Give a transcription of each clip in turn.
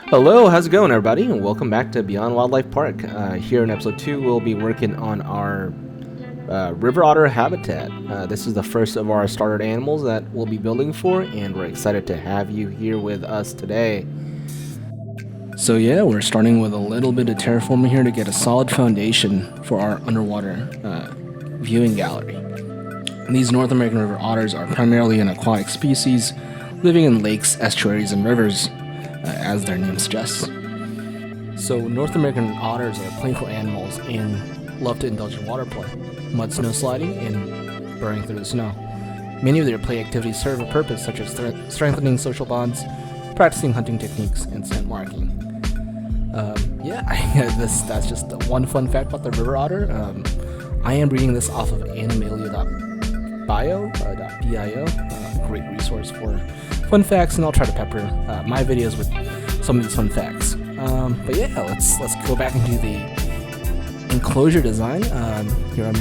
Hello, how's it going, everybody? And welcome back to Beyond Wildlife Park. Here in episode 2, we'll be working on our river otter habitat. This is the first of our starter animals that we'll be building for, and we're excited to have you here with us today. So yeah, we're starting with a little bit of terraforming here to get a solid foundation for our underwater viewing gallery. And these North American river otters are primarily an aquatic species, living in lakes, estuaries, and rivers, as their name suggests. So North American otters are playful animals and love to indulge in water play, mud snow sliding, and burrowing through the snow. Many of their play activities serve a purpose, such as strengthening social bonds, practicing hunting techniques, and scent marking. That's just one fun fact about the river otter. I am reading this off of animalia.bio, great resource for fun facts, and I'll try to pepper my videos with some of these fun facts. But yeah, let's go back and do the enclosure design. Here I'm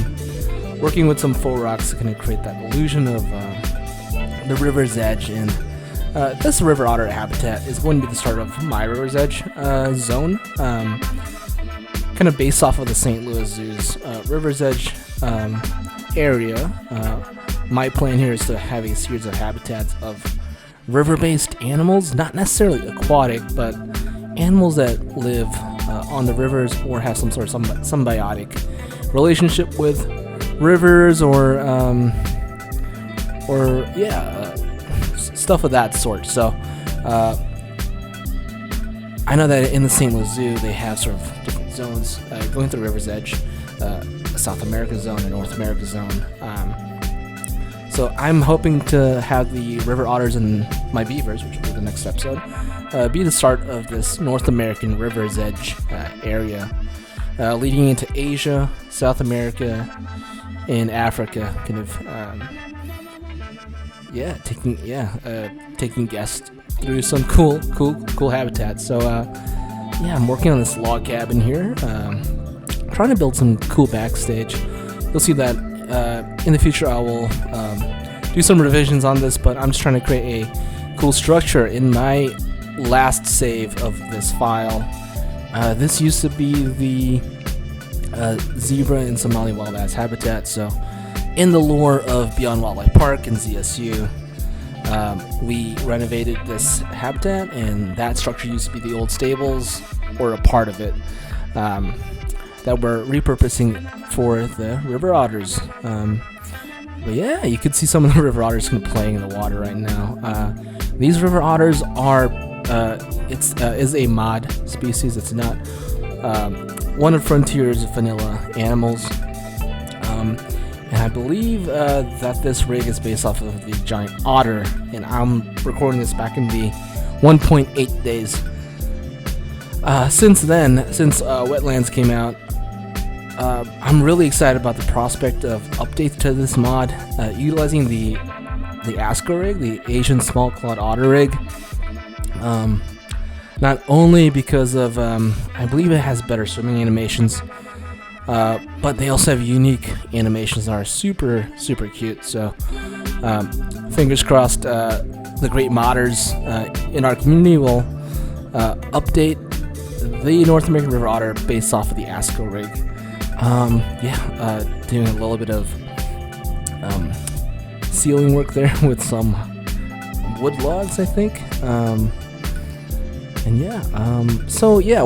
working with some faux rocks to kind of create that illusion of the river's edge, and this river otter habitat is going to be the start of my river's edge zone, kind of based off of the St. Louis Zoo's river's edge area. My plan here is to have a series of habitats of river-based animals, not necessarily aquatic, but animals that live on the rivers or have some sort of symbiotic relationship with rivers, or stuff of that sort. So I know that in the St. Louis Zoo they have sort of different zones going through the river's edge, a South America zone, a North America zone. So I'm hoping to have the river otters and my beavers, which will be the next episode, be the start of this North American river's edge area, leading into Asia, South America, and Africa. Kind of, taking guests through some cool habitats. So I'm working on this log cabin here, trying to build some cool backstage. You'll see that in the future I will do some revisions on this, but I'm just trying to create a cool structure. In my last save of this file, this used to be the zebra and Somali wild ass habitat. So in the lore of Beyond Wildlife Park and ZSU, we renovated this habitat, and that structure used to be the old stables, or a part of it, that we're repurposing for the river otters. But yeah, you could see some of the river otters kind of playing in the water right now. These river otters are is a mod species. It's not one of Frontier's vanilla animals. And I believe that this rig is based off of the giant otter, and I'm recording this back in the 1.8 days. Since Wetlands came out, I'm really excited about the prospect of updates to this mod, utilizing the ASCO rig, the Asian small clawed otter rig. Not only because of, I believe it has better swimming animations, but they also have unique animations that are super cute. So fingers crossed, the great modders in our community will update the North American river otter based off of the ASCO rig. Doing a little bit of ceiling work there with some wood logs, I think.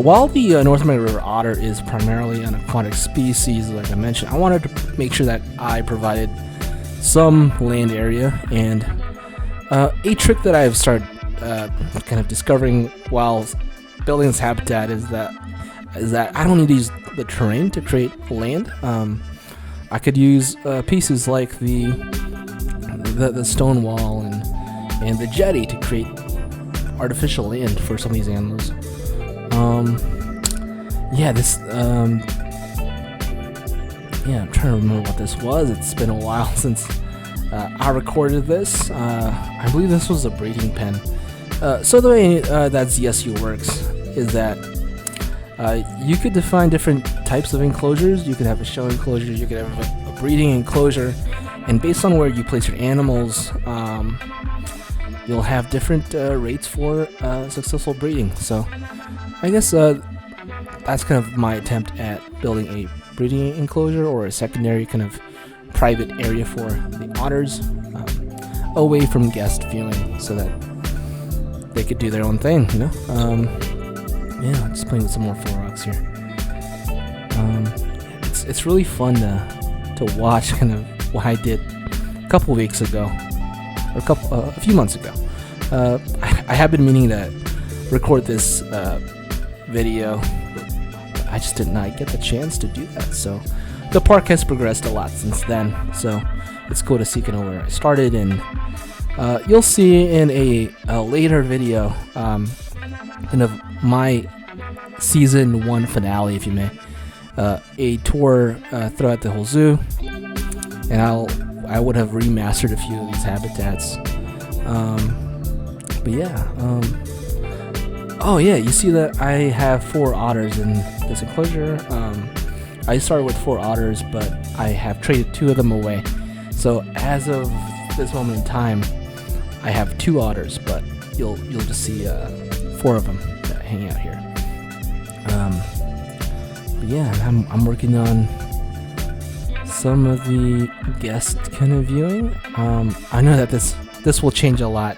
While the North American river otter is primarily an aquatic species, like I mentioned, I wanted to make sure that I provided some land area. And a trick that I've started kind of discovering while building this habitat is that I don't need to use the terrain to create land. I could use pieces like the stone wall and the jetty to create artificial land for some of these animals. I'm trying to remember what this was. It's been a while since I recorded this. I believe this was a breeding pen. So the way that ZSU works is that you could define different types of enclosures. You could have a show enclosure, you could have a breeding enclosure, and based on where you place your animals, you'll have different rates for successful breeding. So I guess that's kind of my attempt at building a breeding enclosure, or a secondary kind of private area for the otters, away from guest viewing, so that they could do their own thing, you know. Yeah, just playing with some more full rocks here. It's really fun to watch kind of what I did a couple weeks ago, or a few months ago. I have been meaning to record this video, but I just did not get the chance to do that. So the park has progressed a lot since then. So it's cool to see kind of where I started, and you'll see in a later video kind of my season 1 finale, if you may, a tour throughout the whole zoo, and I would have remastered a few of these habitats. But yeah, oh yeah, you see that I have 4 otters in this enclosure. I started with 4 otters, but I have traded 2 of them away. So as of this moment in time, I have 2 otters, but you'll just see 4 of them hanging out here. But yeah, I'm working on some of the guest kind of viewing. I know that this will change a lot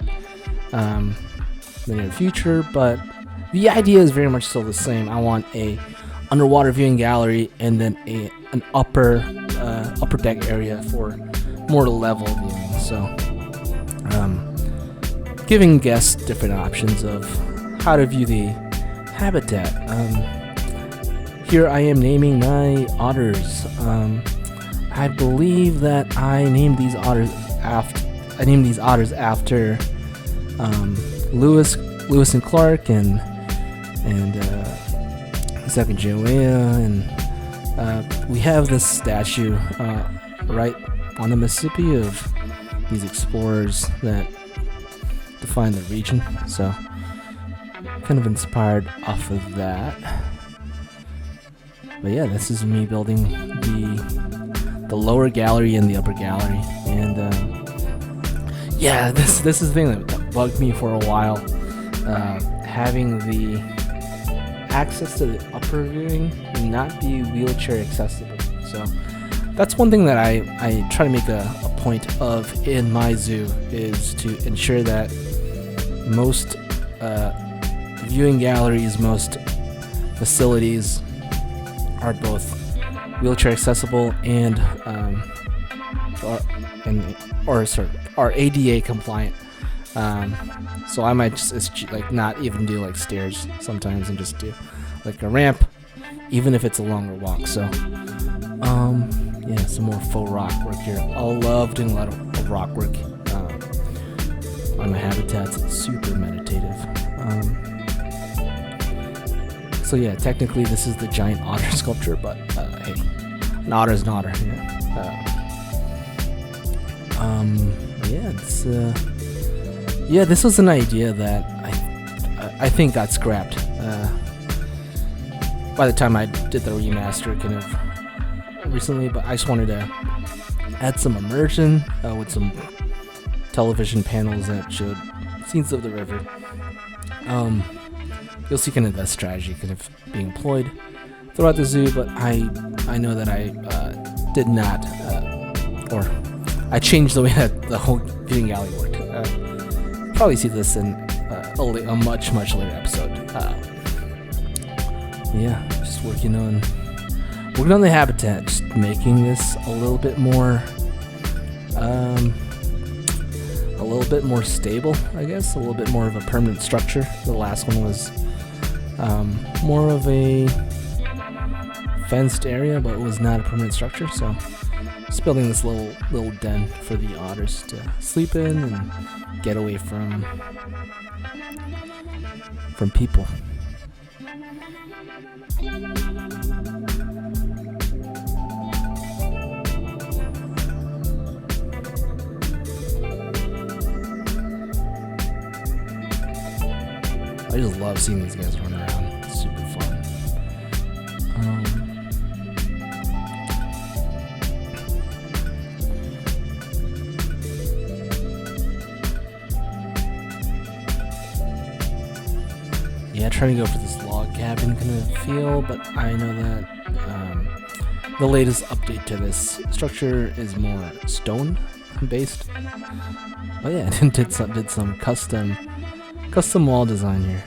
in the near future, but the idea is very much still the same. I want a underwater viewing gallery, and then an upper deck area for more level viewing. So giving guests different options of how to view the habitat. Here I am naming my otters. I believe that I named these otters after Lewis and Clark, and Sacagawea, and we have this statue right on the Mississippi of these explorers that define the region. So kind of inspired off of that. But yeah, this is me building the lower gallery and the upper gallery, and yeah, this is the thing that bugged me for a while, having the access to the upper viewing not be wheelchair accessible. So that's one thing that I try to make a point of in my zoo, is to ensure that most viewing galleries, most facilities are both wheelchair accessible and are ADA compliant. So I might just like not even do like stairs sometimes, and just do like a ramp, even if it's a longer walk. So yeah, some more faux rock work here. I love doing a lot of rock work on my habitats. It's super meditative. So yeah, technically this is the giant otter sculpture, but hey, an otter's an otter. Yeah, this was an idea that I think got scrapped by the time I did the remaster kind of recently, but I just wanted to add some immersion with some television panels that showed scenes of the river. You'll see kind of that strategy kind of being employed throughout the zoo, but I know that I did not, or I changed the way that the whole viewing gallery worked. Probably see this in a much later episode. Yeah, just working on the habitat, just making this a little bit more stable, I guess, a little bit more of a permanent structure. The last one was more of a fenced area, but it was not a permanent structure. So just building this little den for the otters to sleep in and get away from people. I just love seeing these guys run around. It's super fun. trying to go for this log cabin kind of feel, but I know that the latest update to this structure is more stone based. Oh yeah, did some custom wall design here.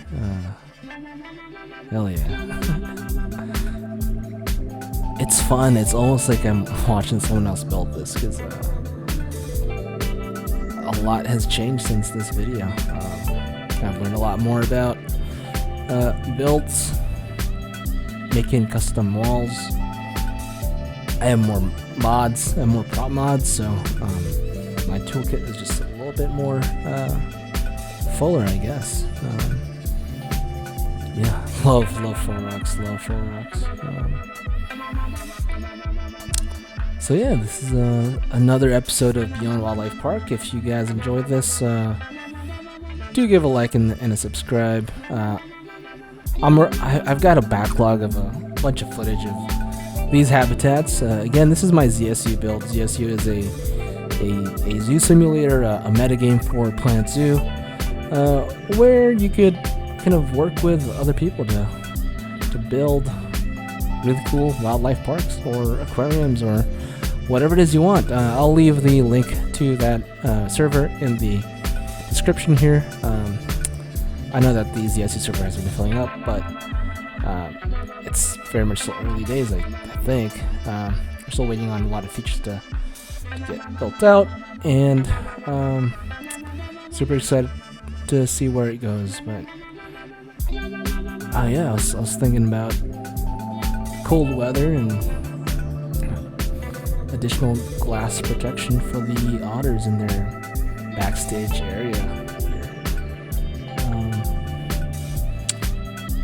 Hell yeah. It's fun. It's almost like I'm watching someone else build this, because a lot has changed since this video. I've learned a lot more about builds, making custom walls. I have more mods and more prop mods, so my toolkit is just a little bit more fuller, I guess. Yeah, love full rocks. So yeah, this is another episode of Beyond Wildlife Park. If you guys enjoyed this, do give a like and a subscribe. I've got a backlog of a bunch of footage of these habitats. Again, this is my ZSU build. ZSU is a zoo simulator, a metagame for Planet Zoo, where you could kind of work with other people to build really cool wildlife parks or aquariums or whatever it is you want. I'll leave the link to that server in the description here. I know that the ZSU server has been filling up, but it's very much still early days, I think. We're still waiting on a lot of features to get built out, and super excited to see where it goes. But yeah, I was thinking about cold weather and additional glass protection for the otters in their backstage area here.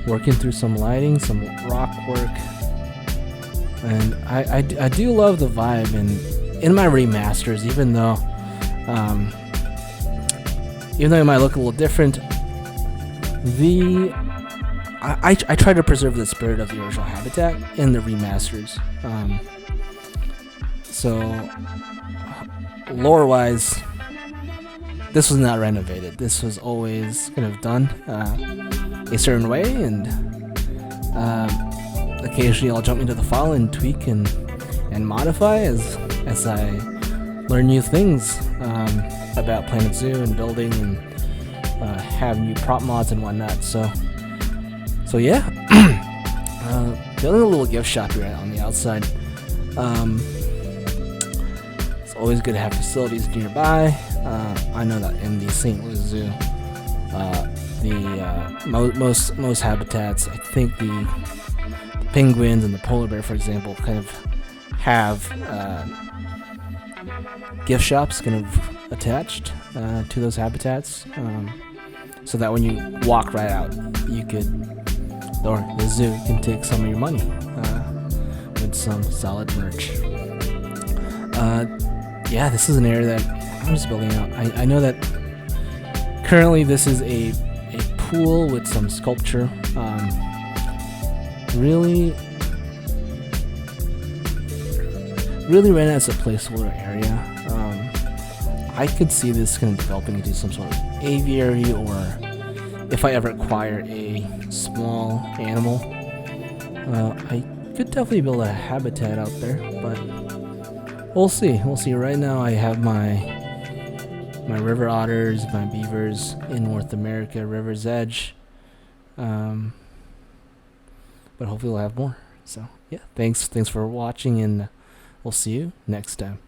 Working through some lighting, some rock work, and I do love the vibe. And in my remasters, even though it might look a little different, I try to preserve the spirit of the original habitat in the remasters. So lore-wise, this was not renovated. This was always kind of done a certain way, and occasionally I'll jump into the file and tweak and modify as I learn new things about Planet Zoo and building, and have new prop mods and whatnot. So yeah, building a little gift shop here on the outside. It's always good to have facilities nearby. I know that in the St. Louis Zoo, most habitats, I think the penguins and the polar bear, for example, kind of have gift shops kind of attached to those habitats, so that when you walk right out, the zoo can take some of your money with some solid merch. Yeah, this is an area that I'm just building out. I know that currently this is a pool with some sculpture. Really right now it's a placeholder area. I could see this kind of developing into some sort of aviary, or if I ever acquire a small animal, I could definitely build a habitat out there, but we'll see. Right now I have my river otters, my beavers in North America, River's Edge, but hopefully we'll have more. So yeah, thanks for watching, and we'll see you next time.